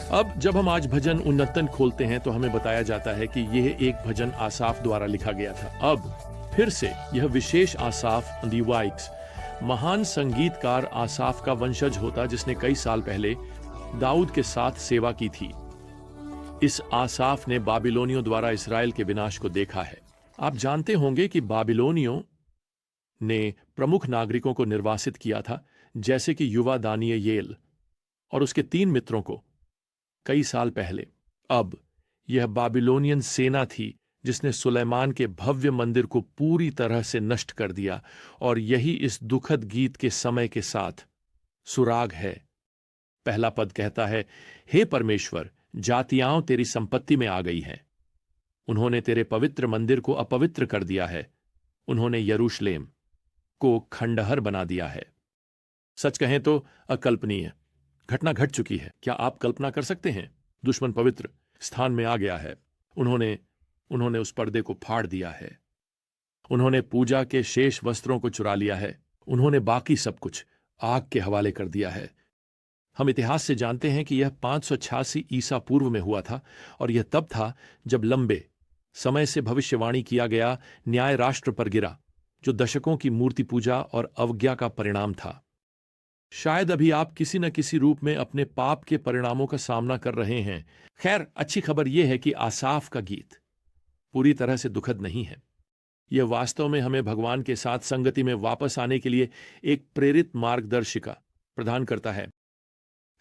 अब जब हम आज भजन उन्नतन खोलते हैं तो हमें बताया जाता है कि यह एक भजन आसाफ द्वारा लिखा गया था। अब फिर से यह विशेष आसाफ लीवाइट्स महान संगीतकार आसाफ का वंशज होता, जिसने कई साल पहले दाऊद के साथ सेवा की थी। इस आसाफ ने बाबिलोनियों द्वारा इस्राएल के विनाश को देखा है। आप जानते होंगे कि बाबिलोनियों ने प्रमुख नागरिकों को निर्वासित किया था, जैसे कि युवा दानियेल और उसके 3 मित्रों को कई साल पहले। अब यह बाबिलोनियन सेना थी जिसने सुलेमान के भव्य मंदिर को पूरी तरह से नष्ट कर दिया, और यही इस दुखद गीत के समय के साथ सुराग है। पहला पद कहता है, हे परमेश्वर, जातियां तेरी संपत्ति में आ गई हैं। उन्होंने तेरे पवित्र मंदिर को अपवित्र कर दिया है। उन्होंने यरूशलेम को खंडहर बना दिया है। सच कहें तो अकल्पनीय घटना घट चुकी है। क्या आप कल्पना कर सकते हैं? दुश्मन पवित्र स्थान में आ गया है। उन्होंने उस पर्दे को फाड़ दिया है। उन्होंने पूजा के शेष वस्त्रों को चुरा लिया है। उन्होंने बाकी सब कुछ आग के हवाले कर दिया है। हम इतिहास से जानते हैं कि यह 586 ईसा पूर्व में हुआ था, और यह तब था जब लंबे समय से भविष्यवाणी किया गया न्याय राष्ट्र पर गिरा, जो दशकों की मूर्ति पूजा और अवज्ञा का परिणाम था। शायद अभी आप किसी न किसी रूप में अपने पाप के परिणामों का सामना कर रहे हैं। खैर, अच्छी खबर यह है कि आसाफ का गीत पूरी तरह से दुखद नहीं है। यह वास्तव में हमें भगवान के साथ संगति में वापस आने के लिए एक प्रेरित मार्गदर्शिका प्रदान करता है।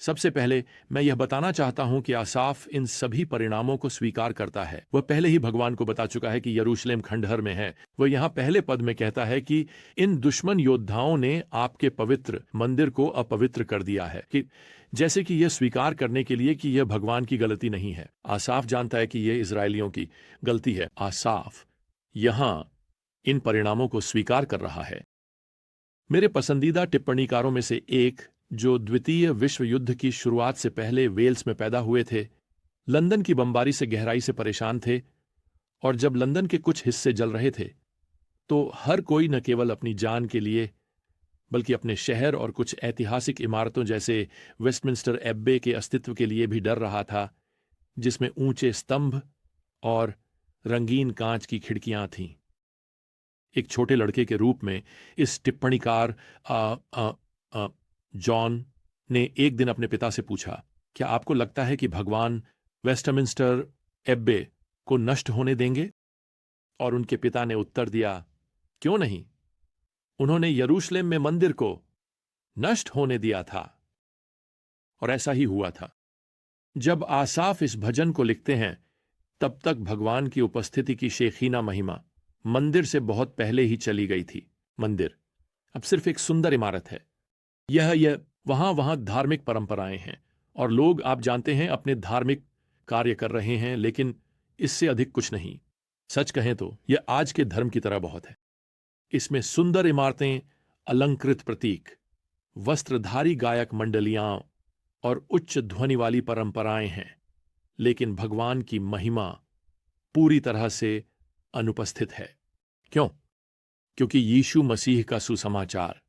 सबसे पहले मैं यह बताना चाहता हूं कि आसाफ इन सभी परिणामों को स्वीकार करता है। वह पहले ही भगवान को बता चुका है कि यरूशलेम खंडहर में है। वह यहां पहले पद में कहता है कि इन दुश्मन योद्धाओं ने आपके पवित्र मंदिर को अपवित्र कर दिया है, कि जैसे कि यह स्वीकार करने के लिए कि यह भगवान की गलती नहीं है। आसाफ जानता है कि यह इजरायलियों की गलती है। आसाफ यहां इन परिणामों को स्वीकार कर रहा है। मेरे पसंदीदा टिप्पणीकारों में से एक, जो द्वितीय विश्व युद्ध की शुरुआत से पहले वेल्स में पैदा हुए थे, लंदन की बमबारी से गहराई से परेशान थे, और जब लंदन के कुछ हिस्से जल रहे थे तो हर कोई न केवल अपनी जान के लिए बल्कि अपने शहर और कुछ ऐतिहासिक इमारतों जैसे वेस्टमिंस्टर एब्बे के अस्तित्व के लिए भी डर रहा था, जिसमें ऊंचे स्तंभ और रंगीन कांच की खिड़कियां थीं। एक छोटे लड़के के रूप में इस टिप्पणीकार जॉन ने एक दिन अपने पिता से पूछा, क्या आपको लगता है कि भगवान वेस्टमिंस्टर एब्बे को नष्ट होने देंगे? और उनके पिता ने उत्तर दिया, क्यों नहीं? उन्होंने यरूशलेम में मंदिर को नष्ट होने दिया था। और ऐसा ही हुआ था। जब आसाफ इस भजन को लिखते हैं, तब तक भगवान की उपस्थिति की शेखीना महिमा मंदिर से बहुत पहले ही चली गई थी। मंदिर अब सिर्फ एक सुंदर इमारत है। यह वहां धार्मिक परंपराएं हैं, और लोग, आप जानते हैं, अपने धार्मिक कार्य कर रहे हैं, लेकिन इससे अधिक कुछ नहीं। सच कहें तो यह आज के धर्म की तरह बहुत है। इसमें सुंदर इमारतें, अलंकृत प्रतीक, वस्त्रधारी गायक मंडलियां और उच्च ध्वनि वाली परंपराएं हैं, लेकिन भगवान की महिमा पूरी तरह से अनुपस्थित है। क्यों? क्योंकि यीशु मसीह का सुसमाचार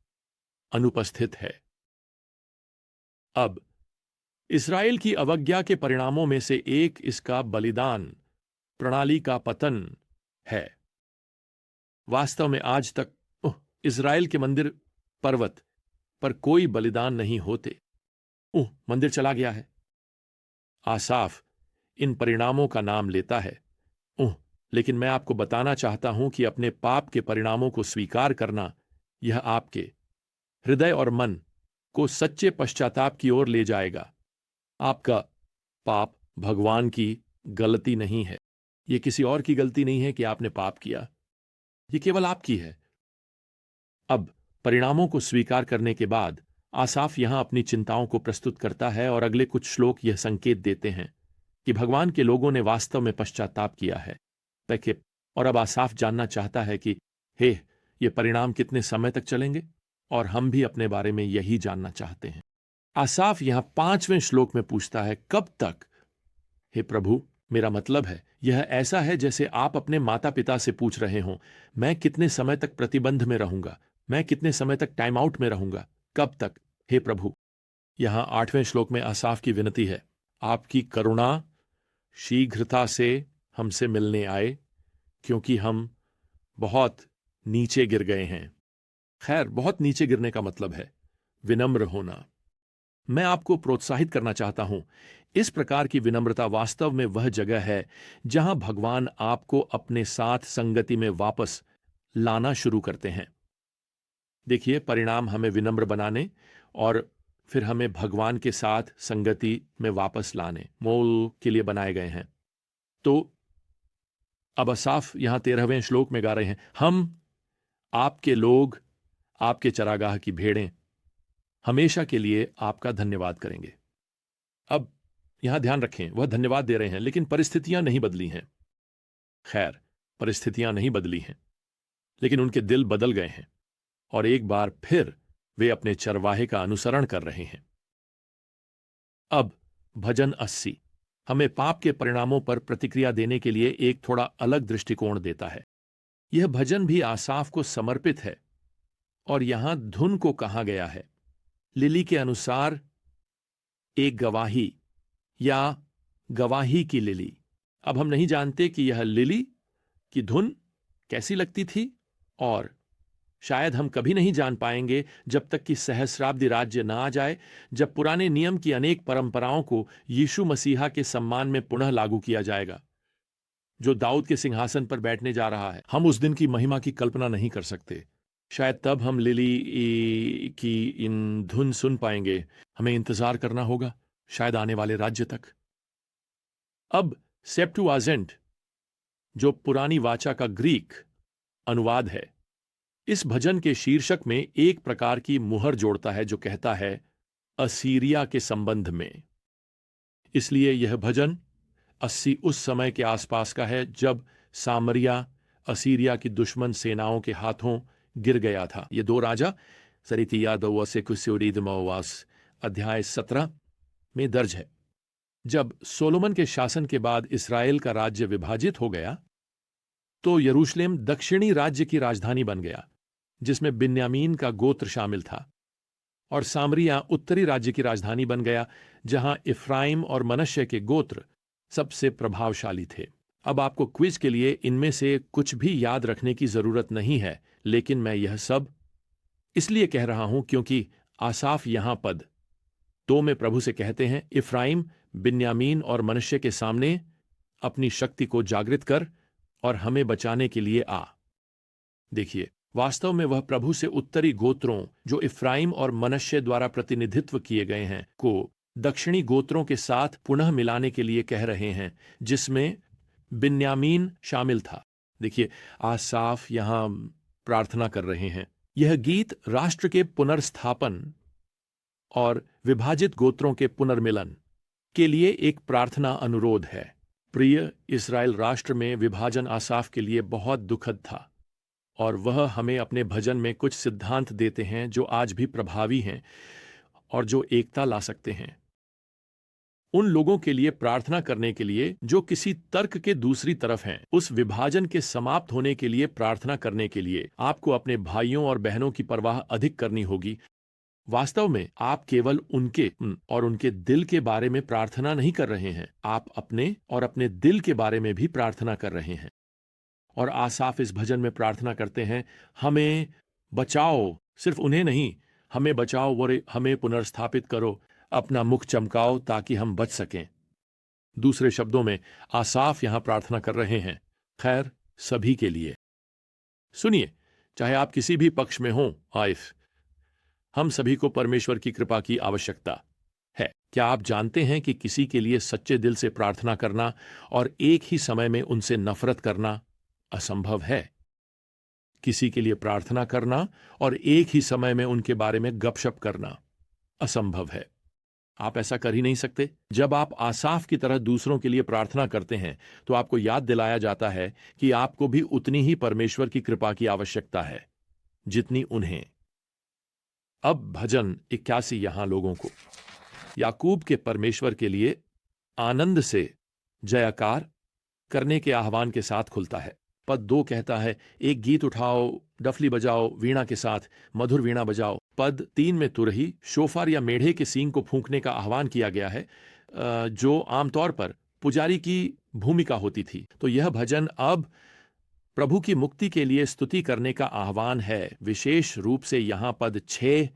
अनुपस्थित है। अब इस्राएल की अवज्ञा के परिणामों में से एक इसका बलिदान प्रणाली का पतन है। वास्तव में आज तक इस्राएल के मंदिर पर्वत पर कोई बलिदान नहीं होते। मंदिर चला गया है। आसाफ इन परिणामों का नाम लेता है। लेकिन मैं आपको बताना चाहता हूं कि अपने पाप के परिणामों को स्वीकार करना, यह आपके हृदय और मन को सच्चे पश्चाताप की ओर ले जाएगा। आपका पाप भगवान की गलती नहीं है। यह किसी और की गलती नहीं है कि आपने पाप किया। यह केवल आपकी है। अब परिणामों को स्वीकार करने के बाद आसाफ यहां अपनी चिंताओं को प्रस्तुत करता है, और अगले कुछ श्लोक यह संकेत देते हैं कि भगवान के लोगों ने वास्तव में पश्चाताप किया है। और अब आसाफ जानना चाहता है कि ये परिणाम कितने समय तक चलेंगे, और हम भी अपने बारे में यही जानना चाहते हैं। आसाफ यहां 5वें श्लोक में पूछता है, कब तक? हे प्रभु, मेरा मतलब है, यह ऐसा है जैसे आप अपने माता पिता से पूछ रहे हों, मैं कितने समय तक प्रतिबंध में रहूंगा, मैं कितने समय तक टाइम आउट में रहूंगा, कब तक हे प्रभु? यहां 8वें श्लोक में आसाफ की विनती है, आपकी करुणा शीघ्रता से हमसे मिलने आए, क्योंकि हम बहुत नीचे गिर गए हैं। खैर, बहुत नीचे गिरने का मतलब है विनम्र होना। मैं आपको प्रोत्साहित करना चाहता हूं, इस प्रकार की विनम्रता वास्तव में वह जगह है जहां भगवान आपको अपने साथ संगति में वापस लाना शुरू करते हैं। देखिए, परिणाम हमें विनम्र बनाने और फिर हमें भगवान के साथ संगति में वापस लाने मोल के लिए बनाए गए हैं। तो अब असाफ यहां 13वें श्लोक में गा रहे हैं, हम आपके लोग, आपके चरागाह की भेड़ें, हमेशा के लिए आपका धन्यवाद करेंगे। अब यहां ध्यान रखें, वह धन्यवाद दे रहे हैं, लेकिन परिस्थितियां नहीं बदली हैं। खैर, परिस्थितियां नहीं बदली हैं, लेकिन उनके दिल बदल गए हैं और एक बार फिर वे अपने चरवाहे का अनुसरण कर रहे हैं। अब भजन 80 हमें पाप के परिणामों पर प्रतिक्रिया देने के लिए एक थोड़ा अलग दृष्टिकोण देता है। यह भजन भी आसाफ को समर्पित है और यहां धुन को कहा गया है। लिली के अनुसार एक गवाही या गवाही की लिली। अब हम नहीं जानते कि यह लिली की धुन कैसी लगती थी, और शायद हम कभी नहीं जान पाएंगे जब तक कि सहस्राब्दी राज्य ना आ जाए, जब पुराने नियम की अनेक परंपराओं को यीशु मसीहा के सम्मान में पुनः लागू किया जाएगा, जो दाऊद के सिंहासन पर बैठने जा रहा है। हम उस दिन की महिमा की कल्पना नहीं कर सकते। शायद तब हम लिली की इन धुन सुन पाएंगे। हमें इंतजार करना होगा, शायद आने वाले राज्य तक। अब सेप्टुअजिंट, जो पुरानी वाचा का ग्रीक अनुवाद है, इस भजन के शीर्षक में एक प्रकार की मुहर जोड़ता है जो कहता है असीरिया के संबंध में। इसलिए यह भजन 80 उस समय के आसपास का है जब सामरिया असीरिया की दुश्मन सेनाओं के हाथों गिर गया था। ये 2 राजा अध्याय 17 में दर्ज है। जब सोलोमन के शासन के बाद इस्राएल का राज्य विभाजित हो गया, तो यरूशलेम दक्षिणी राज्य की राजधानी बन गया, जिसमें बिन्यामीन का गोत्र शामिल था, और सामरिया उत्तरी राज्य की राजधानी बन गया, जहां इफ्राइम और मनश्शे के गोत्र सबसे प्रभावशाली थे। अब आपको क्विज के लिए इनमें से कुछ भी याद रखने की जरूरत नहीं है, लेकिन मैं यह सब इसलिए कह रहा हूं क्योंकि आसाफ यहां पद 2 में प्रभु से कहते हैं, इफ्राइम, बिन्यामीन और मनश्शे के सामने अपनी शक्ति को जागृत कर और हमें बचाने के लिए आ। देखिए, वास्तव में वह प्रभु से उत्तरी गोत्रों, जो इफ्राइम और मनश्शे द्वारा प्रतिनिधित्व किए गए हैं, को दक्षिणी गोत्रों के साथ पुनः मिलाने के लिए कह रहे हैं, जिसमें बिन्यामीन शामिल था। देखिए, आसाफ यहां प्रार्थना कर रहे हैं। यह गीत राष्ट्र के पुनर्स्थापन और विभाजित गोत्रों के पुनर्मिलन के लिए एक प्रार्थना अनुरोध है। प्रिय इस्राएल राष्ट्र में विभाजन आसाफ के लिए बहुत दुखद था, और वह हमें अपने भजन में कुछ सिद्धांत देते हैं जो आज भी प्रभावी हैं और जो एकता ला सकते हैं। उन लोगों के लिए प्रार्थना करने के लिए जो किसी तर्क के दूसरी तरफ हैं, उस विभाजन के समाप्त होने के लिए प्रार्थना करने के लिए आपको अपने भाइयों और बहनों की परवाह अधिक करनी होगी। वास्तव में आप केवल उनके और उनके दिल के बारे में प्रार्थना नहीं कर रहे हैं, आप अपने और अपने दिल के बारे में भी प्रार्थना कर रहे हैं। और आसाफ इस भजन में प्रार्थना करते हैं, हमें बचाओ, सिर्फ उन्हें नहीं, हमें बचाओ और हमें पुनर्स्थापित करो, अपना मुख चमकाओ ताकि हम बच सकें। दूसरे शब्दों में, आसाफ यहां प्रार्थना कर रहे हैं, खैर सभी के लिए। सुनिए, चाहे आप किसी भी पक्ष में हों, आइफ, हम सभी को परमेश्वर की कृपा की आवश्यकता है। क्या आप जानते हैं कि किसी के लिए सच्चे दिल से प्रार्थना करना और एक ही समय में उनसे नफरत करना असंभव है? किसी के लिए प्रार्थना करना और एक ही समय में उनके बारे में गपशप करना असंभव है। आप ऐसा कर ही नहीं सकते। जब आप आसाफ की तरह दूसरों के लिए प्रार्थना करते हैं, तो आपको याद दिलाया जाता है कि आपको भी उतनी ही परमेश्वर की कृपा की आवश्यकता है जितनी उन्हें। अब भजन 81 यहां लोगों को याकूब के परमेश्वर के लिए आनंद से जयकार करने के आह्वान के साथ खुलता है। पद 2 कहता है, एक गीत उठाओ, डफली बजाओ, वीणा के साथ मधुर वीणा बजाओ। पद 3 में तुरही, शोफार या मेढ़े के सींग को फूंकने का आह्वान किया गया है। जो आमतौर पर पुजारी की भूमिका होती थी। तो यह भजन अब प्रभु की मुक्ति के लिए स्तुति करने का आह्वान है। विशेष रूप से यहां पद 6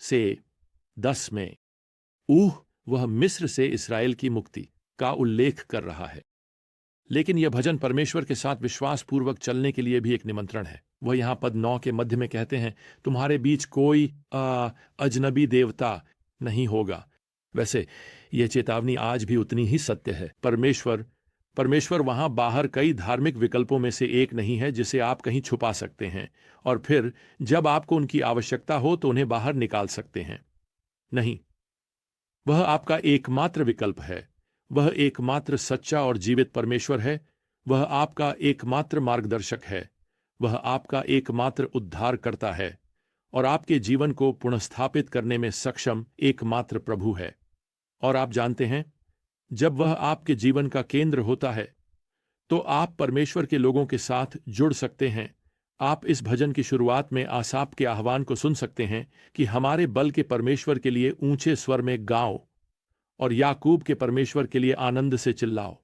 से 10 में वह मिस्र से इस्राएल की मुक्ति का उल्लेख कर रहा है। लेकिन यह भजन परमेश्वर के साथ विश्वास पूर्वक चलने के लिए भी एक निमंत्रण है। वह यहां पद 9 के मध्य में कहते हैं, तुम्हारे बीच कोई अजनबी देवता नहीं होगा। वैसे यह चेतावनी आज भी उतनी ही सत्य है। परमेश्वर वहां बाहर कई धार्मिक विकल्पों में से एक नहीं है जिसे आप कहीं छुपा सकते हैं और फिर जब आपको उनकी आवश्यकता हो तो उन्हें बाहर निकाल सकते हैं। नहीं, वह आपका एकमात्र विकल्प है। वह एकमात्र सच्चा और जीवित परमेश्वर है। वह आपका एकमात्र मार्गदर्शक है। वह आपका एकमात्र उद्धारकर्ता है और आपके जीवन को पुनर्स्थापित करने में सक्षम एकमात्र प्रभु है। और आप जानते हैं, जब वह आपके जीवन का केंद्र होता है तो आप परमेश्वर के लोगों के साथ जुड़ सकते हैं। आप इस भजन की शुरुआत में आसाफ के आह्वान को सुन सकते हैं कि हमारे बल के परमेश्वर के लिए ऊंचे स्वर में गाओ और याकूब के परमेश्वर के लिए आनंद से चिल्लाओ।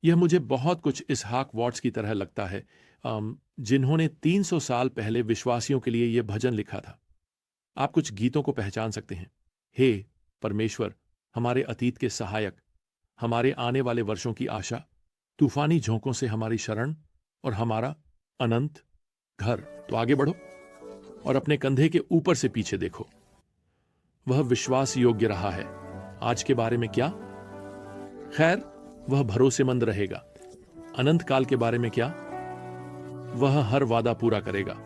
यह मुझे बहुत कुछ इसहाक वॉट्स की तरह लगता है, जिन्होंने 300 साल पहले विश्वासियों के लिए यह भजन लिखा था। आप कुछ गीतों को पहचान सकते हैं। हे परमेश्वर, हमारे अतीत के सहायक, हमारे आने वाले वर्षों की आशा, तूफानी झोंकों से हमारी शरण और हमारा अनंत घर। तो आगे बढ़ो और अपने कंधे के ऊपर से पीछे देखो। वह विश्वास योग्य रहा है। आज के बारे में क्या? खैर, वह भरोसेमंद रहेगा। अनंत काल के बारे में क्या? वह हर वादा पूरा करेगा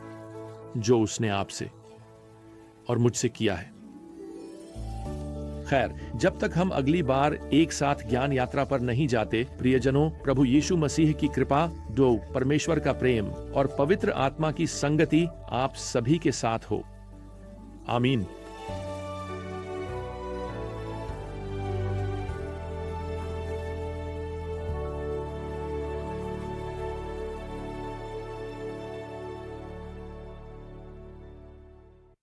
जो उसने आपसे और मुझसे किया है। खैर, जब तक हम अगली बार एक साथ ज्ञान यात्रा पर नहीं जाते, प्रियजनों, प्रभु यीशु मसीह की कृपा, परमेश्वर का प्रेम और पवित्र आत्मा की संगति आप सभी के साथ हो। आमीन।